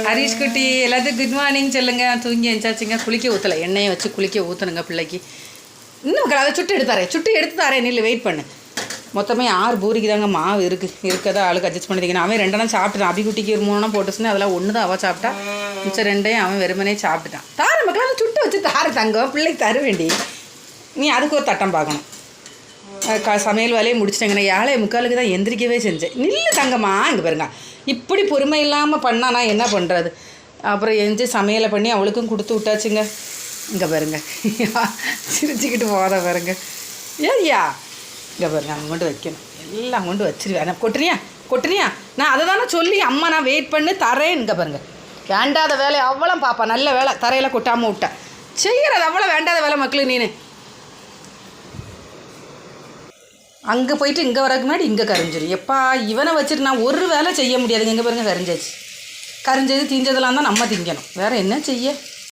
ஹரிஷ் குட்டி எல்லாத்துக்கும் good morning சொல்லுங்க. தூங்கி எழுந்தாச்சுங்க. குளிக்க ஊற்றலை, எண்ணெயை வச்சு குளிக்க ஊற்றணுங்க பிள்ளைக்கு. இன்னும் அதை சுட்டு எடுத்து தரேன். நில்லு, வெயிட் பண்ணு. மொத்தமே 6 பூரிக்கு தாங்க மாவு இருக்கதா ஆளுக்கு அட்ஜஸ்ட் பண்ணிட்டீங்கன்னா. அவன் 2 எண்ணம் சாப்பிட்டான். அபிக்குட்டிக்கு ஒரு 3 எண்ணம் போட்டுச்சுன்னா அதெல்லாம் ஒன்று தான் அவள் சாப்பிட்டா. மிச்சம் 2ஐயும் அவன் வெறுமனே சாப்பிட்டுட்டான். தார மக்களால் சுட்டு வச்சு தங்கம் பிள்ளைக்கு தர வேண்டி. நீ அதுக்கு ஒரு தட்டம் பார்க்கணும். சமையல் வேலையை முடிச்சிட்டேங்கண்ணா. 7:45 தான் எந்திரிக்கவே செஞ்சேன். நில்லு தங்கம்மா, இங்கே பாருங்க. இப்படி பொறுமை இல்லாமல் பண்ணால் நான் என்ன பண்ணுறது? அப்புறம் எஞ்சி சமையலை பண்ணி அவளுக்கும் கொடுத்து விட்டாச்சுங்க. இங்கே பாருங்க, சிரிச்சுக்கிட்டு போகிறத பாருங்க. ஏய்யா, இங்கே பாருங்க, அங்கே கொண்டு வைக்கணும். எல்லாம் கொண்டு வச்சிருவேன். கொட்டுறியா? நான் அதை தானே சொல்லி அம்மா நான் வெயிட் பண்ணி தரேன். இங்கே பாருங்க, வேண்டாத வேலை அவ்வளோ பாப்பா. நல்ல வேலை தரையில் கொட்டாமல் விட்டேன். செய்கிறது அவ்வளோ வேண்டாத வேலை மக்களுக்கு. நீனு அங்கே போயிட்டு இங்கே வரதுக்கு முன்னாடி இங்கே கரைஞ்சிடும். எப்பா இவனை வச்சுட்டு நான் ஒரு வேலை செய்ய முடியாதுங்க. இங்கே பாருங்க, கரைஞ்சது தீஞ்சதெல்லாம் தான் நம்ம திங்கணும். வேறு என்ன செய்ய?